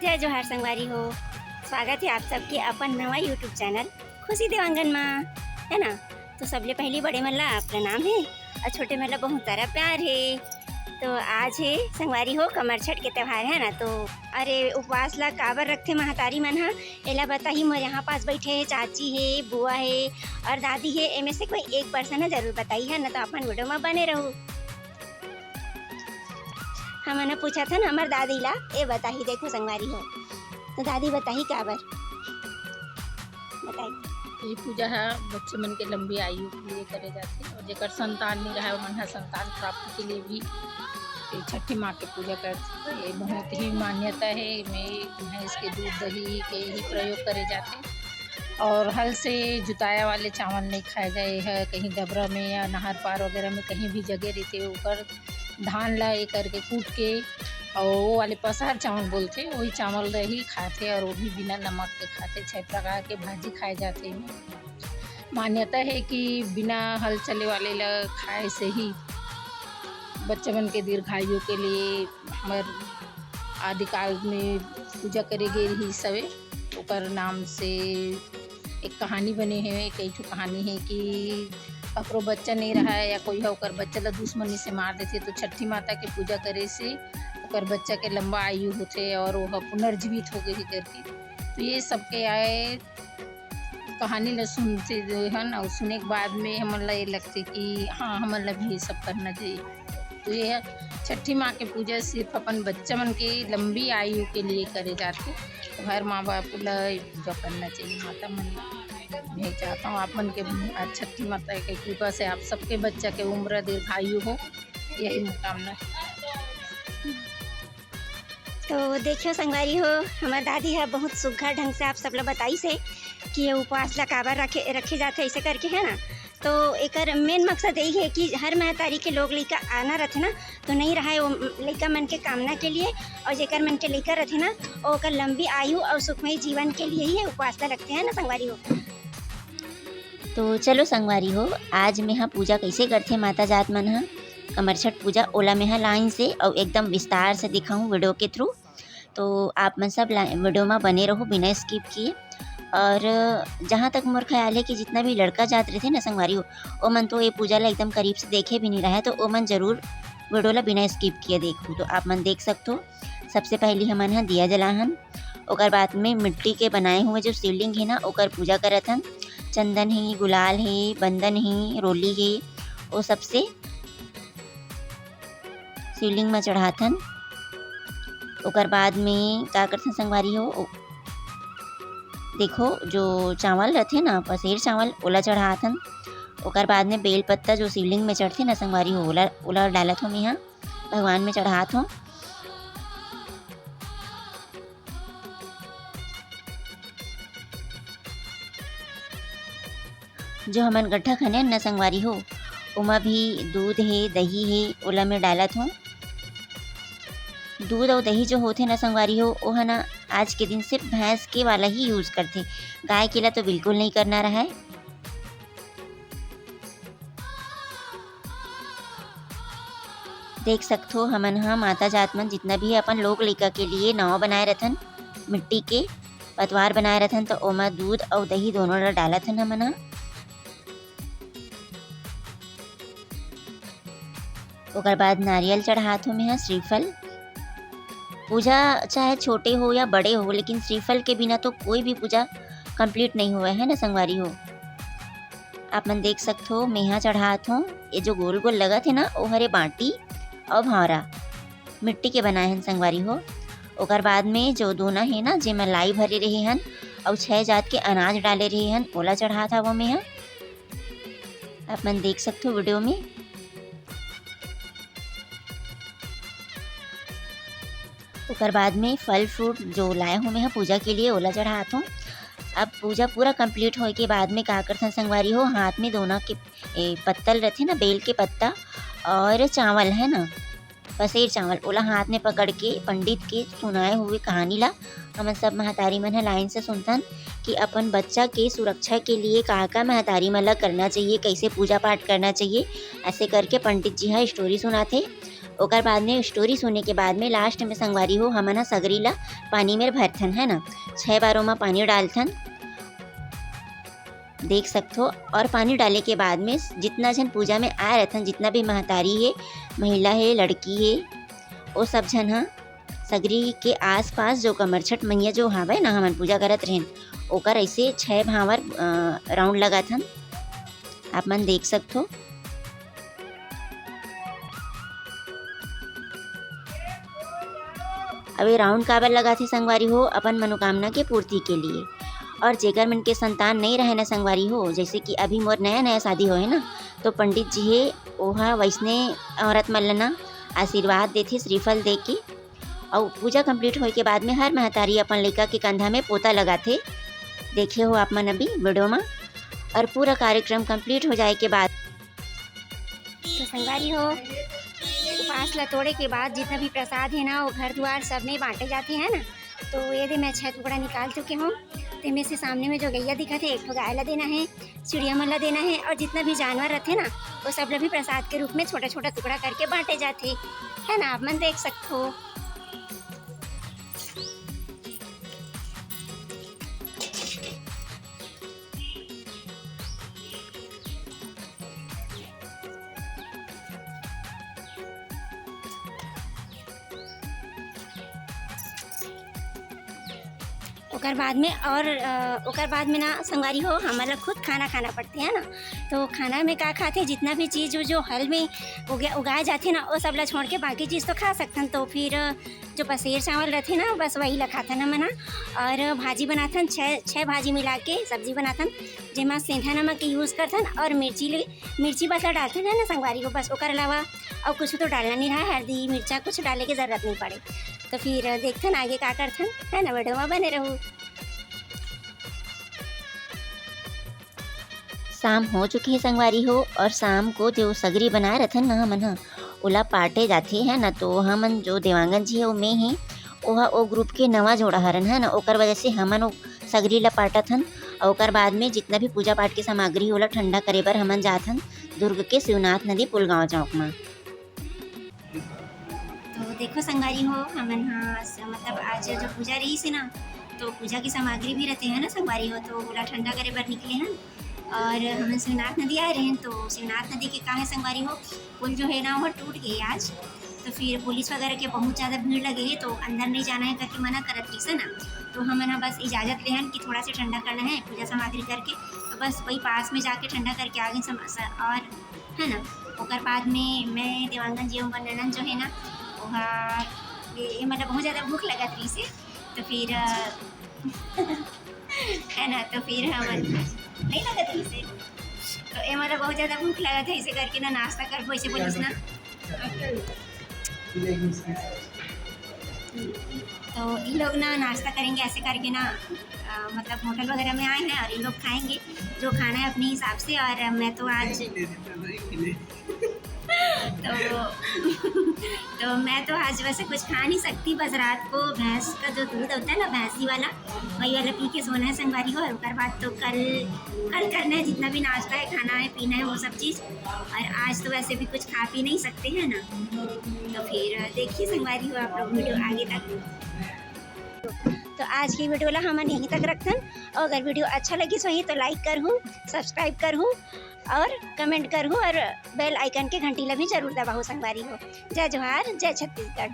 जय जोहार संगवारी हो। स्वागत है आप सबके अपन नवा यूट्यूब चैनल खुशी देवांगन में, है ना। तो सबले पहली बड़े मन ला प्रणाम है और छोटे मन ला बहुत सारा प्यार है। तो आज है संगवारी हो कमर छठ के त्यौहार, है ना। तो अरे उपवास ला काबर रखते महतारी मन हा, एला बताही। मोर यहाँ पास बैठे है चाची है, बुआ है और दादी है। इनमें से कोई एक पर्सन है जरूर बताई, है ना। तो अपन वीडियो में बने रहूँ। हमने पूछा था ना हमार दादी ला, ए बताही। देखो संगवारी हो, तो दादी बताही काबर बताई। ये पूजा है बच्चे मन के लंबी आयु के लिए करे जाते और जेकर संतान नहीं रहा मन संतान प्राप्ति के लिए भी ये छठी माँ के पूजा करते। ये बहुत ही मान्यता है। में भैंस के दूध दही के ही प्रयोग करे जाते और हल से जुताया वाले चावल नहीं खाए जाए है। कहीं डबरा में या नहर पार वगैरह में कहीं भी जगह रहते ऊपर धान ला ये करके कूट के और वो वाले पसार चावल बोलते वही चावल ही खाते और वो भी बिना नमक के खाते। 6 प्रकार के भाजी खाए जाते हैं। मान्यता है कि बिना हल चले वाले ला खाए से ही बच्चे मन के दीर्घायु के लिए हमार आदिकाल में पूजा करे गए ही सवे। ओकर नाम से एक कहानी बने हैं। कई ठो कहानी है कि ककरो बच्चा नहीं रहा है या कोई है ओकर बच्चा ला दुश्मनी से मार देते, तो छठी माता के पूजा करे से ओकर बच्चा के लंबा आयु होते और वो पुनर्जीवित हो गई करके। तो ये सबके आए कहानी ला सुनते हन और सुने के बाद में हमन ला ये लगते कि हाँ हमन ला भी ये सब करना चाहिए। तो ये छठी माँ के पूजा सिर्फ अपन बच्चा मन के लंबी आयु के लिए करे जाते। तो हर माँ बाप ला पूजा करना चाहिए माता मन ला। मैं चाहता हूँ आप मन के छठी माता के कृपा से आप सबके बच्चा के उम्र दीर्घायु हो, यही कामना है। तो देखियो संगवारी हो, हमार दादी है बहुत सुघर ढंग से आप सब ला बताई से कि ये उपवास ला काबर रखे जाते ऐसे करके, है ना। तो एकर मेन मकसद यही है कि हर महतारी के लोग लइका आना रहते ना, तो नहीं रहा है वो लइका मन के कामना के लिए। और जेकर मन के लइका रहते ना ओकर लंबी आयु और सुखमय जीवन के लिए ही उपवास ला रखते हैं ना संगवारी हो। तो चलो संगवारी हो, आज में हाँ पूजा कैसे करते माता जात मन हा कमर छठ पूजा, ओला में हाँ लाइन से और एकदम विस्तार से दिखाऊँ वीडियो के थ्रू। तो आप मन सब वीडियो में बने रहो बिना स्किप किए। और जहाँ तक मोर ख्याल है कि जितना भी लड़का जात रहे थे ना संगवारी हो, ओ मन तो ये पूजा ला एकदम करीब से देखे भी नहीं रहा है। तो ओ मन जरूर वीडियो ला बिना स्किप किए देखूँ। तो आप मन देख सकते हो, सबसे पहले हमन हा दिया जलाहन। ओकर बाद में मिट्टी के बनाए हुए जो शिवलिंग है ना ओकर पूजा करत हन। चंदन है, गुलाल है, बंदन है, रोली है, वो सबसे शिवलिंग में चढ़ाथन। ओकर बाद में का करथन संगवारी हो, देखो जो चावल रहते ना पसेर चावल ओला चढ़ाथन। ओकर बाद में बेल पत्ता जो शिवलिंग में चढ़ते ना संगवारी हो ओला डालत हो। मैं यहाँ भगवान में चढ़ात हो। जो हमन गड्ढा खने न संगवारी हो ओमा भी दूध है, दही है, ओला में डालत हो। दूध और दही जो होते ना संगवारी हो वो है ना आज के दिन सिर्फ भैंस के वाला ही यूज करते, गाय के ला तो बिल्कुल नहीं करना रहा है। देख सकते हो हमन हाँ माता जात मन जितना भी अपन लोग लइका के लिए नाव बनाए रहथन, मिट्टी के पतवार बनाए रहथन। तो ओमा दूध और दही दोनों ला डालत हन हमन। ओकर बाद नारियल चढ़ात हो। मैं श्रीफल, पूजा चाहे छोटे हो या बड़े हो लेकिन श्रीफल के बिना तो कोई भी पूजा कंप्लीट नहीं हुआ है ना संगवारी हो। आप मन देख सकते हो मैं यहाँ चढ़ात हूँ। ये जो गोल गोल लगा थे ना वो हरे बाटी और भावरा मिट्टी के बनाए हैं संगवारी हो। ओकर बाद में जो दोना है ना जे लाई भरे रहे हन और 6 जात के अनाज डाले रहे हन ओला चढ़ात हवा में यहाँ। आप मन देख सकते हो वीडियो में। ओकर बाद में फल फ्रूट जो लाए हूँ मैं पूजा के लिए ओला चढ़ात हूँ। अब पूजा पूरा कंप्लीट होए के बाद में का करथन संगवारी हो, हाथ में दोना के पत्तल रहते ना बेल के पत्ता और चावल है ना पसेर चावल ओला हाथ में पकड़ के पंडित के सुनाए हुए कहानी ला हमन सब महतारी मन लाइन से सुनथन कि अपन बच्चा के सुरक्षा के लिए का महतारी मन ला करना चाहिए, कैसे पूजा पाठ करना चाहिए। ऐसे करके पंडित जी हाँ स्टोरी सुनाते ओकर बाद में स्टोरी सुने के बाद में लास्ट में संगवारी हो हमन ह सगरी ला पानी में भरथन है ना। 6 बार ओमा पानी डालथन, देख सकथो। और पानी डाले के बाद में जितना जन पूजा में आए रहथन, जितना भी महतारी है, महिला है, लड़की है, वो सब जन ह सगरी के आसपास जो कमरछट मैया जो हावे ना हमन पूजा करत रहें, ओकर ऐसे 6 भावर राउंड लगाथन। आप मन देख सकथो। अब ये राउंड काबर लगाथे संगवारी हो, अपन मनोकामना के पूर्ति के लिए। और जेकर मन के संतान नहीं रहे ना संगवारी हो, जैसे कि अभी मोर नया नया शादी हो है ना, तो पंडित जी है ओहा वैसने औरत मन ला आशीर्वाद देथे श्रीफल दे के। और पूजा कंप्लीट होए के बाद में हर महतारी अपन लड़का के कंधा में पोता लगाथे, देखे हो आप मन अभी वीडियो में। और पूरा कार्यक्रम कंप्लीट हो जाए के बाद तो संगवारी हो उपास ला तोड़े के बाद जितना भी प्रसाद है ना वो घर द्वार सब में बांटे जाते हैं ना। तो ये मैं 6 टुकड़ा निकाल चुके हूँ। तो में से सामने में जो गैया दिखा थे, एक ठो गाय ला देना है, चिड़िया मन ला देना है, और जितना भी जानवर रहते ना वो सब ला भी प्रसाद के रूप में छोटा छोटा टुकड़ा करके बांटे जाते है ना। आप मन देख सकते हो। ओकर बाद में ना संगवारी हो हमारा खुद खाना खाना पड़ते है ना। तो खाना में का खाते, जितना भी चीज़ जो हल में उगाए जाते ना वो सब ला छोड़ के बाकी चीज़ तो खा सकथन। तो फिर जो पसेर चावल रहते ना बस वही ला खाथन मना। और भाजी बनाथन, 6 भाजी मिला के सब्जी बनाथन, जेमा सेंधा नमक के यूज़ करथन और मिर्ची बस ला डालथन है ना संगवारी हो। बस ओकर अलावा और कुछ तो डालना नहीं रहा, हल्दी मिर्चा कुछ डालने की ज़रूरत नहीं पड़े। तो फिर देखथन आगे का करथन है ना। वीडियो में बने रहूँ। शाम हो चुकी है संगवारी हो। और शाम को जो सगरी बनाए रहथन ना हमन ह ओला पाटे जाते है ना। तो हमन जो देवांगन जी है वो में ही ओहा ओ ग्रुप के नवा जोड़ा हरन है ना, ओकर वजह से हमन वो सगरी ला पाटथन। और ओकर बाद में जितना भी पूजा पाठ के सामग्री ओला ठंडा करे बर हमन जाथन दुर्ग के शिवनाथ नदी पुलगांव चौक में। तो देखो संगवारी हो हमन मतलब आज जो पूजा रही से ना, तो पूजा की सामग्री भी रहते हैं ना संगवारी हो। तो ओला ठंडा करे बर निकले हैं और हम शिवनाथ नदी आए रहे हैं। तो शिवनाथ नदी के कहाँ है संगवारी हो, पुल जो है ना वो टूट गई आज। तो फिर पुलिस वगैरह के बहुत ज़्यादा भीड़ लगे है, तो अंदर नहीं जाना है करके मना करत रही से ना। तो हम बस इजाज़त ले हैं कि थोड़ा सा ठंडा करना है पूजा सामग्री करके, तो बस वही पास में जाके ठंडा करके आ गए और है ना। ओकर बाद में मैं देवांगन जी ननन जो है ना वहाँ ये मतलब बहुत ज़्यादा भूख लगत रही से। तो फिर है ना, तो फिर हम नहीं लगत रही से। तो ये मतलब बहुत ज़्यादा भूख लगा था, इसे करके ना नाश्ता कर वैसे बोलिस ना। तो ये लोग ना नाश्ता करेंगे ऐसे करके ना मतलब होटल वगैरह में आए हैं और ये लोग खाएंगे जो खाना है अपने हिसाब से। और मैं तो आज तो मैं तो आज वैसे कुछ खा नहीं सकती, बस रात को भैंस का जो दूध होता है ना भैंसी वाला, वही वाला पी के सोना है संगवारी को। और उसके बाद तो कल करना है जितना भी नाश्ता है, खाना है, पीना है, वो सब चीज़। और आज तो वैसे भी कुछ खा पी नहीं सकते हैं ना। तो फिर देखिए संगवारी हो आप लोग वीडियो आगे तक। तो आज की वीडियो ला हम यहीं तक रखथन। और अगर वीडियो अच्छा लगी सो ही तो लाइक करहूँ, सब्सक्राइब करहूँ और कमेंट करहूँ और बेल आइकन के घंटी ला भी जरूर दबाओ संगवारी हो। जय जोहार, जय छत्तीसगढ़।